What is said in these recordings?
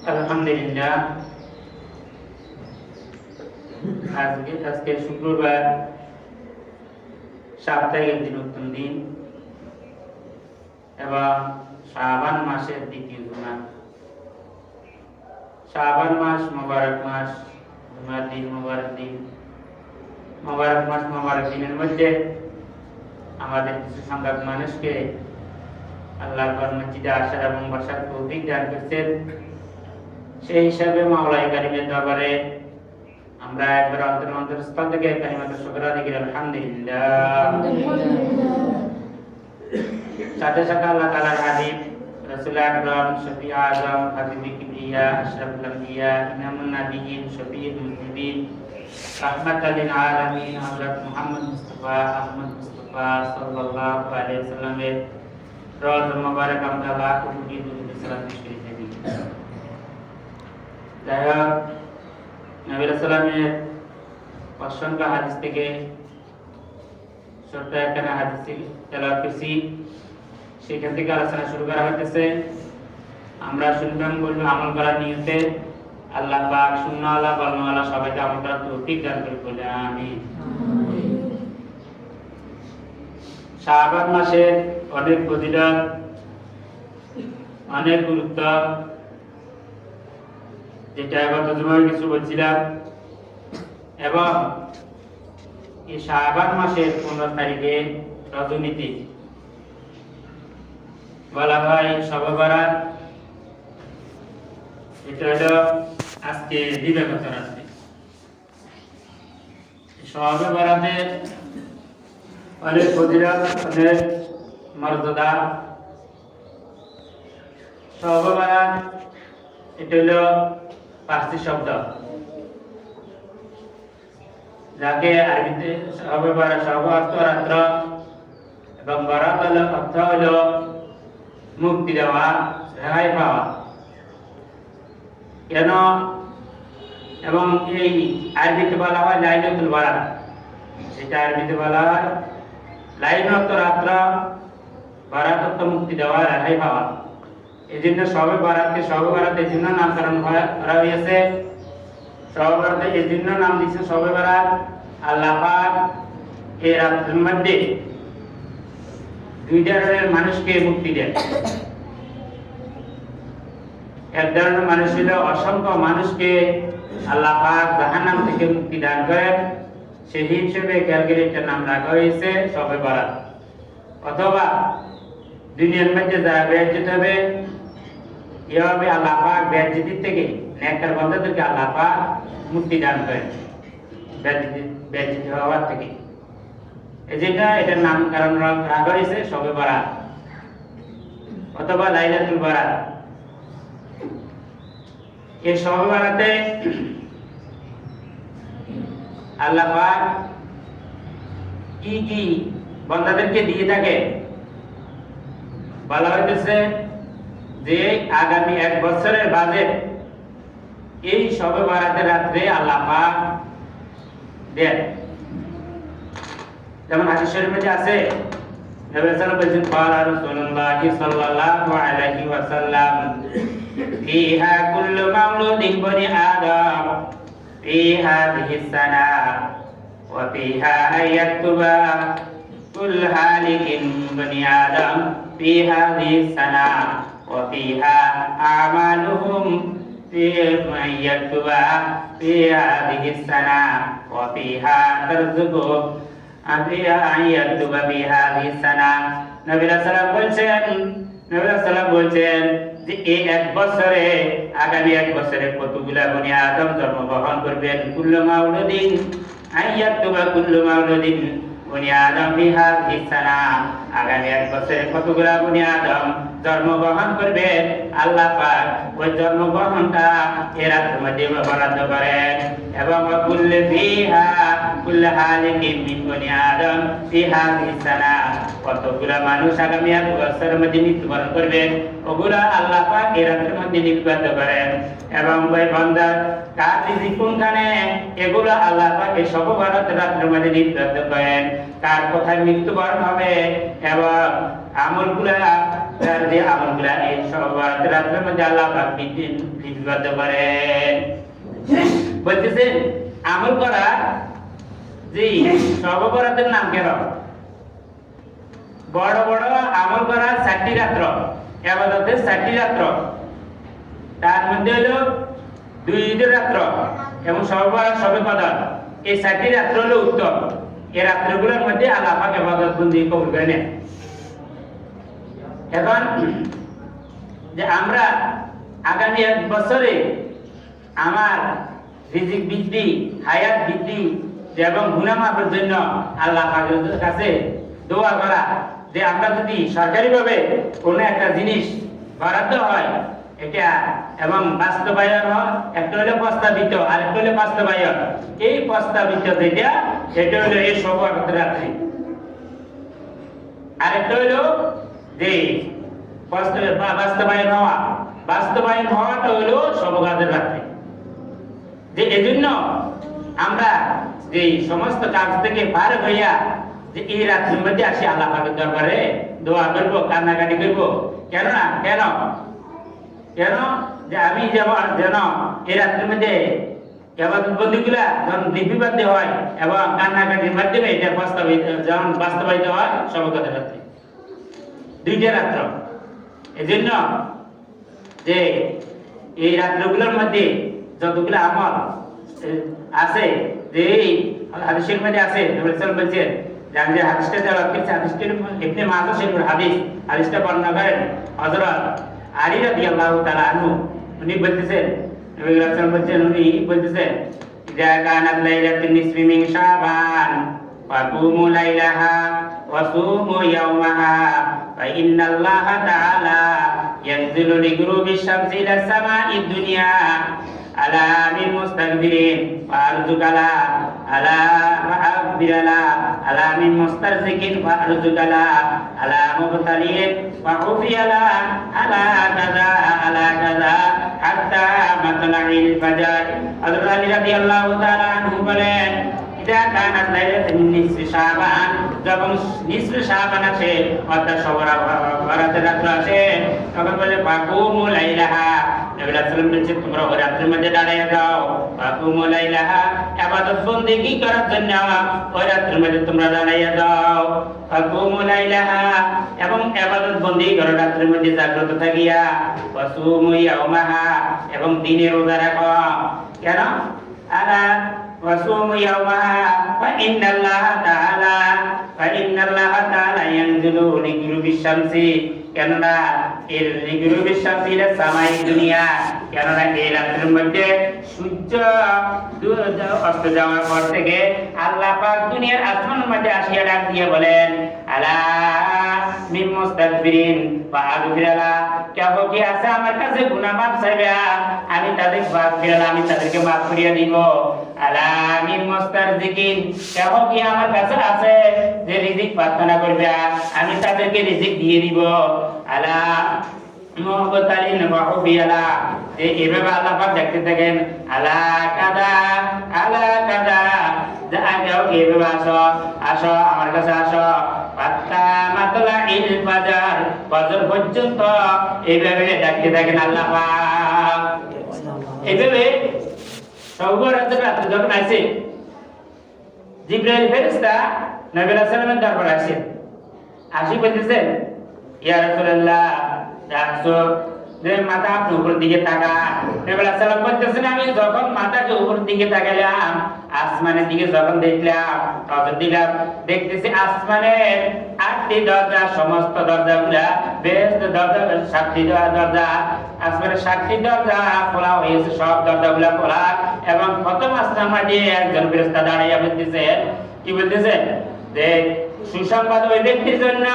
আলহামদুলিল্লাহ, আজকে শুক্রবার, সাপ্তাহিক দিন, নতুন দিন এবং শাবান মাসের দ্বিতীয় জুমা। শাবান মাস মোবারক মাস, জুমার দিন মোবারক দিন, মোবারক মাস মোবারক দিনের মধ্যে আমাদের কিছু সংখ্যক মানুষকে আল্লাহর ঘর মসজিদে আসার এবং বসার তৌফিক দান করছেন। সেই হিসাবে মাওলাই কারিমের দরবারে আমরা একবার অন্তরস্থল থেকে কালিমাতুশ শুকর আদায় করি, আলহামদুলিল্লাহ। সাথে সাথে আল্লাহ তাআলার হাবিব রাসূল আকরাম শফি আযম হাবিবি কিবরিয়া আশরাফুল আম্বিয়া ইমামুন নাবিয়্যিন শফিউল মুজনিবিন রাহমাতাল লিল আলামিন হযরত মুহাম্মদ মুস্তাফা আহমদ মুস্তাফা সাল্লাল্লাহু আলাইহি ওয়াসাল্লামের রওজা মুবারক আমরা লাখ কোটি দুরূদ সালাম পেশ করে থাকি। যাই হোক, নবী রাসূলের অসংখ্য হাদিস থেকে ছোট্ট একটা হাদিস তেলাওয়াত করছি, সেখান থেকে আলোচনা শুরু করা হইতেছে। আমরা শুনলাম, বলবো, আমল করার নিয়তে আল্লাহ পাক সুন্নাহওয়ালা বলনেওয়ালা সবাইকে আমল করার তৌফিক দান করে বলে আমিন। শাবান মাসের অনেক ফজিলত, অনেক গুরুত্ব, যেটা গত জুমায় কিছু বলছিলাম। এবং এই শাবান মাসের 15 তারিখে রজনীতি বলা হয় শবে বরাত। এটা হলো আজকে দিবাগত রাত্রি। শবে বরাতের অনেক ফজিলত, অনেক মর্যাদা। শবে বরাত এটা হলো পার্সি শব্দ, যাকে আরবিতে শবে বরাত, শব অর্থ রাত্র এবং বরাত অর্থ হলো মুক্তি দেওয়া, রেহাই পাওয়া। কেন? এবং এই আরবিতে বলা হয় লাইলাতুল বরাত, সেটা আরবিতে বলা হয় লাইল অর্থ রাত্র, বরাত অর্থ মুক্তি দেওয়া, রেহাই পাওয়া। এই জন্য শবে বরাতকে শবে বরাত এই জন্য নামকরণ করা হয়েছে। শবে বরাত এই জন্য নাম দিয়েছে শবে বরাত, আল্লাহ পাক এই রাতের মধ্যে দুই ধরনের মানুষকে মুক্তি দেন। এক ধরনের মানুষ হলো অসংখ্য মানুষকে আল্লাহ পাক জাহান্নাম থেকে মুক্তি দান করেন। সেই হিসেবে ক্যালকুলেটর নাম রাখা হয়েছে শবে বরাত। অথবা দুনিয়ার মধ্যে যারা বেজ্জত হবে, এভাবে আল্লাহ পাক বেজ্জতি থেকে, নেককার বান্দাদেরকে আল্লাহ পাক মুক্তি দান করেন বেজ্জতি হওয়ার থেকে। এজন্য এটার নামকরণ রাখা হয়েছে শবে বরাত অথবা লাইলাতুল বরাত। এই শবে বরাতে আল্লাহ পাক কি কি বান্দাদেরকে দিয়ে থাকে বলা হইতেছে যে আগামী 1 বছরের বাজেট এই শবে বরাতের রাত্রে আল্লাহ পাক দেন। যেমন হাদিস শরীফের মধ্যে আছে, নবী সাল্লাল্লাহু আলাইহি ওয়াসাল্লাম বলেছেন, ক্বালা রাসূলুল্লাহ সাল্লাল্লাহু আলাইহি ওয়াসাল্লাম, ফিহা কুল্লু মাওলুদিন বনি আদম ফি হাযিহিস সানা ওয়া ফিহা আয়াতুবা কুল হালিকিন বনি আদম ফি হাযিহিস সানা ওয়া ফিহা আমালুহুম ফি আয়াতুবা ফি হাযিহিস সানা ওয়া ফিহা তারযুকু আবিয়া আয়াতুবা ফি হাযিহিস সানা। নবী সাল্লাল্লাহু বলছেন যে এই 1 বছরে, আগামী 1 বছরে কতগুলা বনি আদম জন্মগ্রহণ করবেন। কুল্লু মাউলুদিন আয়াতুবা কুল্লু মাউলুদিন বনি আদম ফি হাযিহিস সানা। আগামী 1 বছরে কতগুলা বনি আদম জন্মগ্রহণ করবেন, আল্লাহ পাক ওই জন্মগ্রহণটা এর রাতের মধ্যে বরাদ্দ করেন। এবং কুল্লু ফিহা কুল্লু হালিকিন মিন বনি আদম ফি হাযিহিস সানা, কতগুলা মানুষ আগামী 1 বছরের মধ্যে মৃত্যুবরণ করবেন, ওগুলা আল্লাহ পাক এর রাতের মধ্যে নির্বাচিত করেন। এবং ওই বান্দার কার রিজিক কোনখানে, এগুলো আল্লাহ পাক এই শবে বরাতের রাতের মধ্যে নির্বাচিত করেন। কার কোথায় মৃত্যুবরণ হবে এবং আমলগুলা তার যে আমলগুলা এই সব রাত্রের মধ্যে আল্লাহ পাক লিপিবদ্ধ করেন। বলতেছেন আমল করা যে সব বরাতের নাম কেন? বড় বড় আমল করা 4টি রাত্র, ইবাদতের 4টি রাত্র, তার মধ্যে হলো 2 ঈদের রাত্র এবং সবে কদর, এই 4টি রাত্র হলো উত্তম। এই রাত্রগুলোর মধ্যে আল্লাহ পাক ইবাদত বন্দেগী কবুল করে নেন। এখন যে আমরা আগামী 1 বছরে আমার রিজিক বৃদ্ধি, হায়াত বৃদ্ধি এবং গুনাহ মাফের জন্য আল্লাহ পাকের কাছে দোয়া করা, যে আমরা যদি সরকারিভাবে কোনো একটা জিনিস বরাদ্দ হয় এটা এবং বাস্তবায়ন হয়, একটা হলো প্রস্তাবিত আর একটা হলো বাস্তবায়ন। এই প্রস্তাবিত যেটা সেটা হলো এই সব রাত্রি, আর একটা হলো যে বাস্তবায়ন হওয়া, বাস্তবায়ন হওয়াটা হলো সবগাদের রাত্রি। যে এজন্য আমরা যে সমস্ত কাজ থেকে পার হইয়া যে এই রাত্রির মধ্যে আসি আল্লাহ পাকের দরবারে দোয়া করব, কান্নাকাটি করব। কেন না কেন কেন যে আমি যেন এই রাত্রির মধ্যে ইবাদত বন্দেগীগুলা যখন লিপিবদ্ধ হয় এবং কান্নাকাটির মাধ্যমে এটা যেমন বাস্তবায়িত হয় সবগাদের রাত্রি, 2টা রাত্র। এজন্য যে এই রাত্রগুলোর মধ্যে যতগুলো আমল আছে, যে এই হাদিসের মধ্যে আছে, নবী সাল্লাল্লাহু আলাইহি ওয়াসাল্লাম বলেছেন যে আমি যে হাদিসটা তেলাওয়াত করছি, হাদিসটা ইবনে মাজাহ শরীফের হাদিস, হাদিসটা বর্ণনা করেন হযরত আলী রাদিয়াল্লাহু তাআলা আনহু। উনি বলতেছেন, নবী সাল্লাল্লাহু আলাইহি ওয়াসাল্লাম বলছেন, উনি বলতেছেন ইযা কানাত লাইলাতুন নিসফি মিন শাবান ফাকুমু লাইলাহা ওয়া সুমু ইয়াওমাহা ফা ইন্নাল্লাহা তাআলা ينزل لغروب الشمس إلى السماء الدنيا على من مستكبرين فأرزق لا على فأكبر لا على من مسترزق فأرزق لا على مبتلين فعفي لا على كذا على كذا حتى مطلع الفجر. حضرت علي رضي الله تعالى عنه বলেন ইদা কানাত লাইলাতুন নিসফি শাবান, যখন নিসফি শাবান আছে অর্থাৎ বরাতের রাত্র আছে, তখন বলে ফাকুমু লাইলাহা, নবী সাল্লাল্লাহু আলাইহি ওয়াসাল্লাম বলেছেন তোমরা ওই রাত্রির মধ্যে দাঁড়িয়ে যাও, ফাকুমু লাইলাহা, ইবাদত বন্দেগী করার জন্য ওই রাত্রির মধ্যে তোমরা দাঁড়িয়ে যাও, ফাকুমু লাইলাহা, এবং ইবাদত বন্দেগী করার রাত্রির মধ্যে জাগ্রত থাকিয়া, ওয়াসুমু ইয়াওমাহা, এবং দিনে রোজা রাখো। কেন? আলা وصوم يومها فإن الله تعالى ينزل لغروب الشمس, কেননা এর লিগরুব الشمس إلى السماء الدنيا, কেননা এই রাতের মধ্যে সূর্য অস্ত যাওয়ার পর থেকে আল্লাহ পাক দুনিয়ার আসমানের মধ্যে আসিয়া ডাক দিয়ে বলেন আলা মিন মুস্তাকবিরিন ফাআগফিরালা, কেউ কি আছে আমার কাছে গুনাহ মাফ চাইবে, আমি তাদেরকে মাফ করিয়া দিব। আলা মিন মুস্তারজিকিন, কেউ কি আমার কাছে আছে যে রিজিক প্রার্থনা করবে, আমি তাদেরকে রিজিক দিয়ে দিব। আলা মুবতালিন ফাহুবিয়ালা, যে এভাবে আল্লাহ পাক দেখতে থাকেন আলা কাদা যাও এভাবে আসো আমার কাছে আসো, পাত্তা মাতলা ইল ফাজার, ফজর পর্যন্ত এইভাবে ডাকতে থাকেন আল্লাহ পাক। এইভাবে সর্বরাত্র রাত্রে যখন আসে জিবরাইল ফেরেশতা নবী সাল্লাল্লাহু আলাইহি ওয়াসাল্লামের দরবারে আসেন, আসি বলতেছেন ইয়া রাসূলুল্লাহ, ডাকছো যে মাথা আপনি উপর দিকে তাকান। নবী সাল্লাল্লাহু আলাইহি ওয়াসাল্লাম বলতেছেন আমি যখন মাথাকে উপর দিকে তাকালাম, আসমানের দিকে যখন দেখলাম, নজর দিলাম, দেখতেছি আসমানের 8টি দরজা, সমস্ত দরজাগুলা বেহেশতের দরজা, 7টি দরজা, আসমানের 7টি দরজা খোলা হয়েছে, সব দরজাগুলা খোলা, এবং প্রথম আসমান দিয়ে একজন ফেরেশতা দাঁড়িয়ে বলতেছেন, কি বলতেছেন যে সুসংবাদ ওই ব্যক্তির জন্য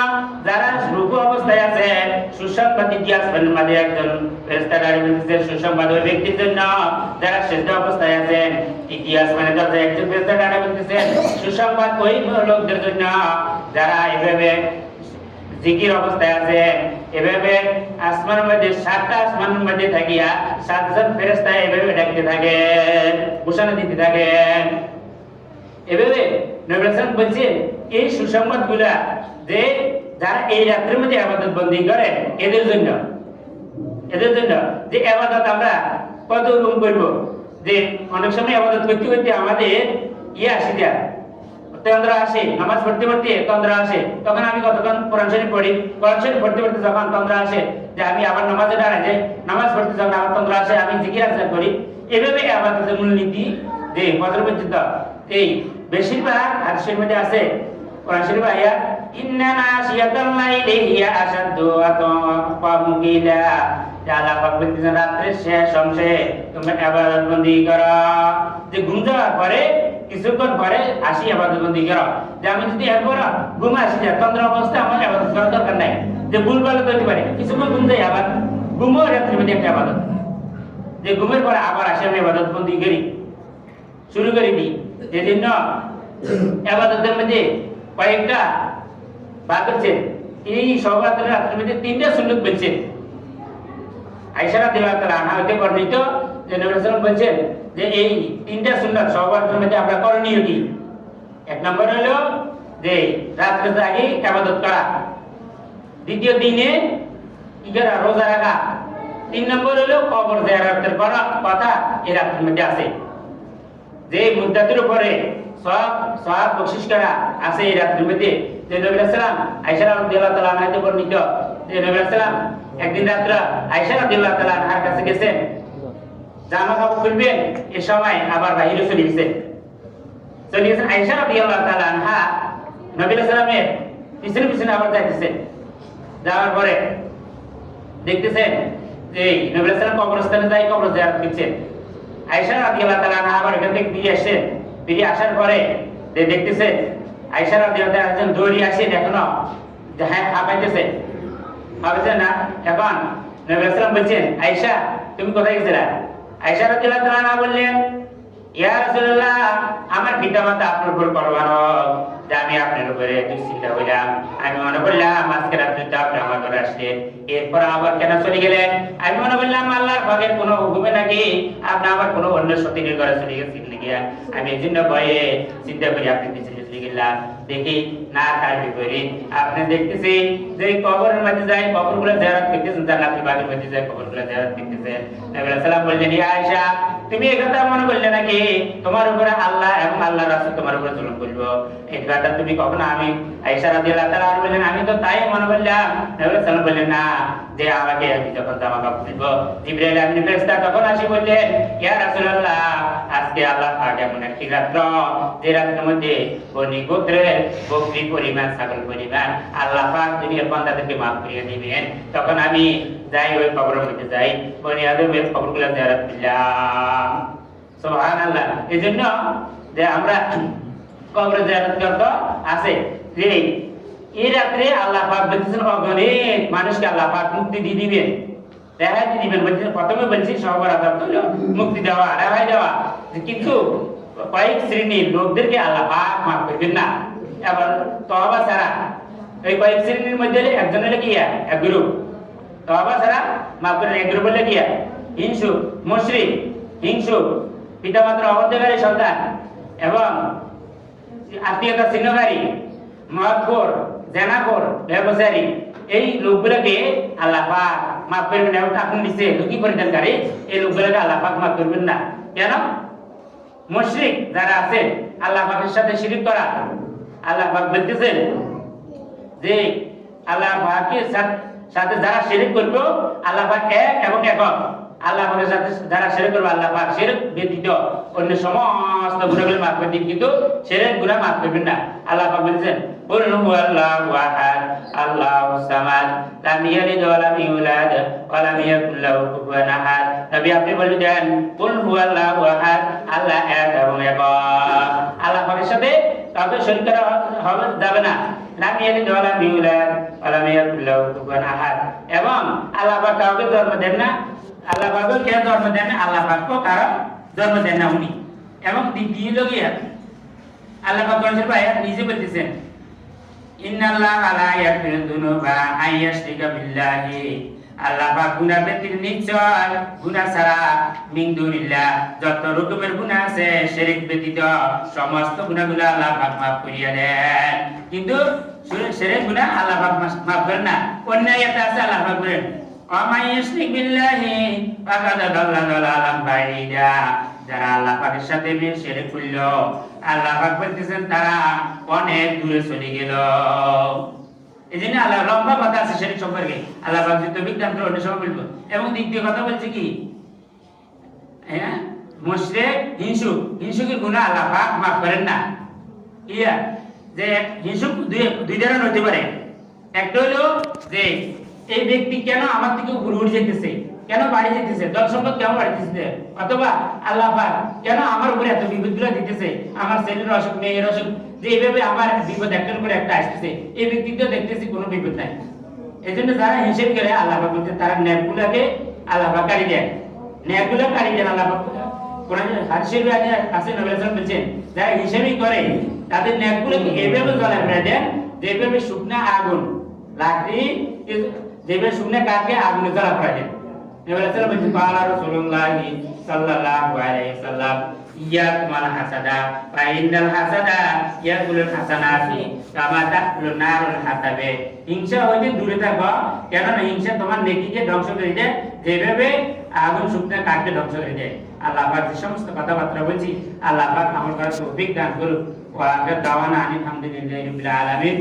যারা রুকু অবস্থায় আছে, সুসংবাদ দ্বিতীয় আসমানের মাঝে একজন ফেরেশতা দাঁড়িয়ে বলতেছেন, সুসংবাদ ওই ব্যক্তির জন্য যারা সিজদা অবস্থায় আছেন, তৃতীয় আসমানের দরজায় একজন ফেরেশতা দাঁড়িয়ে বলতেছেন, সুসংবাদ ওই লোকদের জন্য যারা এভাবে জিকির অবস্থায় আছে। এভাবে আসমানের মধ্যে 7টা আসমানের মধ্যে থাকিয়া 7জন ফেরেশতা এভাবে ডাকতে থাকেন, ঘোষণা দিতে থাকেন। এভাবে নবী রাসূল বলছেন এই সুসংবাদগুলা যে যারা এই রাত্রের মধ্যে ইবাদত বন্দী করে এদের জন্য যে ইবাদত আমরা কত রকম করব, যে অনেক সময় ইবাদত করতে করতে আমাদের আসে যায়, তন্দ্রা আসে, নামাজ পড়তে পড়তে তন্দ্রা আসে, তখন আমি কতক্ষণ কোরআন শরীফ পড়ি, কোরআন শরীফ পড়তে পড়তে যখন তন্দ্রা আসে যে আমি আবার নামাজে দাঁড়াই যাই, নামাজ পড়তে যখন আবার তন্দ্রা আসে আমি জিকির আজকার করি। এভাবে ইবাদতের মূলনীতি যে ফজর পর্যন্ত এই বেশিরভাগ হাদিসের মধ্যে আছে। কোরআন শরীফ আয়াত ইন্না নাশিয়াতাল লাইলি হিয়া আশাদ্দু ওয়া মুকিলা, আল্লাহ পাক বলতেছেন রাতের শেষ অংশে তোমরা ইবাদত বندী করো, যে ঘুম যাওয়ার পরে কিছুক্ষণ পরে আসি ইবাদত বندী করো। যে আমি যদি এরপর ঘুম আসি যায় তন্দ্রা অবস্থায় আমার ইবাদত করার দরকার নাই, যে ভুলভাল হতে পারে কিছুক্ষণ ঘুম যাই আবার ঘুমও রাত্রির মধ্যে একটা ইবাদত, যে ঘুমের পরে আবার আসি আমি ইবাদত বندী করি শুরু করে দিই। যেজন্য ইবাদতের মধ্যে কয়েকটা ভাগ আছে। এই সওগাতের রাতের মধ্যে তিনটা সুন্নাত বলছে। আয়েশা রাদিয়াল্লাহু তাআলা আনহা হতে বর্ণিত যে নবী সাল্লাল্লাহু আলাইহি ওয়াসাল্লাম বলেছেন যে এই তিনটা সুন্নাত সওগাতের মধ্যে আমরা করণীয় কি? এক নম্বর হলো যে রাত্রে জাগি ইবাদত করা, দ্বিতীয় দিনে কি করা? রোজা রাখা, তিন নম্বর হলো কবর জিয়ারতের করা কথা এই রাতের মধ্যে আছে। যে মুদ্দাতের উপরে সওয়াব বকশিশ করা আছে এই রাতের মধ্যে। যে নবী সাল্লাল্লাহু আলাইহি ওয়াসাল্লাম আয়েশা রাদিয়াল্লাহু তাআলা আনহা থেকে বর্ণিত যে নবী সাল্লাল্লাহু আলাইহি ওয়াসাল্লাম একদিন রাতে আয়েশা রাদিয়াল্লাহু তাআলা আনহার কাছে গেছেন, জামা কাপড় খুলবেন, এ সময় আবার বাইরে চলে গেছেন। আয়েশা রাদিয়াল্লাহু তাআলা আনহা নবী সাল্লাল্লাহু আলাইহি ওয়াসাল্লামের পিছনে পিছনে আবার যাইতেছেন। যাওয়ার পরে দেখতেছেন যে নবী সাল্লাল্লাহু আলাইহি ওয়াসাল্লাম কবরস্থানে যাই কবর জিয়ারত করছেন। আয়েশা রাদিয়াল্লাহু তাআলা আনহা আবার এখান থেকে ফিরে আসেন। ফিরে আসার পরে দেখতেছে আয়েশা রাদিয়াল্লাহু তাআলা একজন দৌড়ি আসেন, এখনো যে হ্যাঁ হাঁপাইতেছে না। এখন নবী সাল্লাল্লাহু আলাইহি ওয়াসাল্লাম বলছেন, আয়েশা তুমি কোথায় গেছিলা? আয়েশা রাদিয়াল্লাহু তাআলা আনহা বললেন, ইয়া রাসূলুল্লাহ আমার পিতামাতা আপনার উপর কুরবান হোক, যে আমি আপনার উপরে দুশ্চিন্তা হইলাম, আমি মনে করলাম আজকে রাত্রে তো আপনি আমার ঘরে আসলেন, এরপর আবার কেন চলে গেলেন? আমি মনে করলাম আল্লাহর পাকের কোনো হুকুমে নাকি আপনি আবার কোনো অন্য সতীনের ঘরে চলে গেছেন নাকি, আমি এই জন্য ভয়ে চিন্তা করি আপনি পিছনে চলে গেলাম। দেখি না তার বিপরীত আপনি দেখতেছি যে কবরের মধ্যে যাই কবরগুলো জিয়ারত করতেছেন, জান্নাতুল বাগের মধ্যে যাই কবরগুলো জিয়ারত করতেছেন। নবী সাল্লাল্লাহু বললেন, ইয়া আয়েশা তুমি এই কথা মনে করলে নাকি তোমার উপরে আল্লাহ এবং আল্লাহর রাসূল তোমার উপরে জুলুম করবে? এই কথা তুমি কখনো? আমি আয়েশা রাদিয়াল্লাহু তাআলা আনহা বললেন, আমি তো তাই মনে করলাম। নবী সাল্লাল্লাহু আলাইহি ওয়াসাল্লাম বললেন, না, যে আমাকে আমি যখন জামা কাপড় দিব জিবরাইল আমিন ফেরেশতা তখন আসি বললেন, ইয়া রাসূলুল্লাহ আজকে আল্লাহ পাক এমন একটি রাত্র যে রাতের মধ্যে বনি গোত্রের বকরি পরিমাণ ছাগল পরিমাণ আল্লাহ পাক দুনিয়ার বান্দাদেরকে মাফ করিয়ে দিবেন। তখন আমি যাই ওই কবরের মধ্যে যাই, বনি আদমের কবরগুলো জিয়ারত করলাম। সুবহানাল্লাহ। এজন্য যে আমরা কবর জিয়ারত করতে আছে যে এই রাত্রে আল্লাহ পাক বলেছেন অগণিত মানুষকে আল্লাহ পাক মুক্তি দিয়ে দিবেন, রেহাই দিয়ে দিবেন। বলছেন প্রথমে বলছি সবার আদাব তো মুক্তি দেওয়া, রেহাই দেওয়া, কিন্তু কয়েক শ্রেণীর লোকদেরকে আল্লাহ পাক মাফ করবেন না। এবার তওবা ছাড়া এই কয়েক শ্রেণীর মধ্যে একজন হলে কি এক গ্রুপ, তওবা ছাড়া মাফ করেন এক গ্রুপ হলে কি হিংসু, মুশরিক, হিংসু, পিতামাতার অবাধ্যকারী সন্তান এবং আত্মীয়তা ছিন্নকারী, মদখোর, জেনাখোর, ব্যভিচারী, এই লোকগুলোকে আল্লাহ পাক মাফ করবেন। এবং আপনি নিচে দুঃখী পরিধানকারী এই লোকগুলোকে আল্লাহ পাক মাফ করবেন না। কেন? মুশরিক যারা আছে আল্লাহ পাকের সাথে শিরক করা, আল্লাহ পাক বলতেছেন যে আল্লাহ পাকের সাথে যারা শিরক করবে আল্লাহ পাক এক এবং একক। আল্লাহ পাকের সাথে যারা শিরক করবে আল্লাহ পাক শিরক ব্যতীত অন্য সমস্ত গুনাহগুলো মাফ করে দিন, কিন্তু শিরক গুনাহ মাফ করবেন না। আল্লাহ পাক বলেছেন, কুল হুয়াল্লাহু আহাদ আল্লাহুস সামাদ লাম ইয়ালিদ ওয়া লাম ইউলাদ ওয়া লাম ইয়াকুল লাহু কুফুয়ান আহাদ। নবী আপনি বলে দেন কুল হুয়াল্লাহু আহাদ, আল্লাহ এক এবং একক। আল্লাহ পাকের সাথে কাউকে শরীক করা হবে যাবে না। লাম ইয়ালিদ ওয়া লাম ইউলাদ ওয়া লাম ইয়াকুল লাহু কুফুয়ান আহাদ। এবং আল্লাহ পাক কাউকে জন্ম দেন না, আল্লাহ পাকও কে জন্ম দেন না, আল্লাহ পাকও কারো জন্ম দেন না উনি। এবং দ্বিতীয় লগিয়া আল্লাহ পাক কোরআনের আয়াত নিজে বলতেছেন, ইন্নাল্লাহা লা ইয়াগফিরু যুনুবা আইয়াশরিকা বিল্লাহি, আল্লাহ পাক গুনাহ ব্যতীত নিশ্চয় গুনাহ ছাড়া মিন দুনিল্লাহ যত রকমের গুনাহ আছে শিরক ব্যতীত সমস্ত গুনাহগুলো আল্লাহ পাক মাফ করিয়া দেন। কিন্তু শিরক গুনাহ আল্লাহ পাক মাফ করেন না। অন্যায় এটা আছে আল্লাহ পাক বলেন ওয়ামাই ইউশরিক বিল্লাহি ফাকাদ দাল্লা দালালান বাইদা। যারা আল্লাহ পাকের সাথে শিরক করল আল্লাহ পাক বলতেছেন তারা অনেক দূরে চলে গেল। এজন্য আল্লাহ লম্বা কথা আছে শিরক সম্পর্কে, আল্লাহ পাক যদি বিজ্ঞান করে অন্য সময় বলবো। এবং দ্বিতীয় কথা বলছে কি, হ্যাঁ, মুশরিক হিংসুকের গুনাহ আল্লাহ পাক মাফ করেন না। ইয়া যে হিংসুক দুই ধরনের হতে পারে। একটা হলো যে এই ব্যক্তি কেন আমার থেকে উপরে উঠে যেতেছে, কেন বাড়ি যেতেছে, ধন সম্পদ কেন বাড়িতেছে, অথবা আল্লাহ পাক কেন আমার উপরে এত বিপদগুলো দিতেছে, আমার ছেলের অসুখ মেয়ের অসুখ, যে এইভাবে আমার বিপদ একটার উপরে একটা আসতেছে, এই ব্যক্তিকে দেখতেছি কোনো বিপদ নাই। এই জন্য যারা হিসেব করে আল্লাহ পাক বলতে তারা ন্যায়গুলোকে আল্লাহ পাক কারি দেন, ন্যায়গুলো কারি দেন আল্লাহ পাক। কোরআন হাদিসের আগে আছে নবী রাসূল বলেছেন যারা হিসেবই করে তাদের ন্যায়গুলোকে এইভাবে জ্বালায় ফেলে দেন যেভাবে শুকনা আগুন লাকড়ি, যেভাবে শুকনা কাঠকে আগুনে জ্বালা ফেলে দেন। নবী রাসূল বলেছেন ক্বালা রাসূলুল্লাহ সাল্লাল্লাহু আলাইহি ওয়াসাল্লাম ইয়াকুমাল হাসাদা ফা ইন্নাল হাসাদা ইয়াকুলুল হাসানাতি কামা তাকুলুন নারুল হাতাবে। হিংসা হইতে দূরে থাকো, কেননা হিংসা তোমার নেকিকে ধ্বংস করে দেয় যেভাবে আগুন শুকনা কাঠকে ধ্বংস করে দেয়। আল্লাহ পাক যে সমস্ত কথাবার্তা বলছি আল্লাহ পাক আমল করার তৌফিক দান করুক। ওয়া আখির দাওয়ানা আলহামদুলিল্লাহি রাব্বিল আলামিন।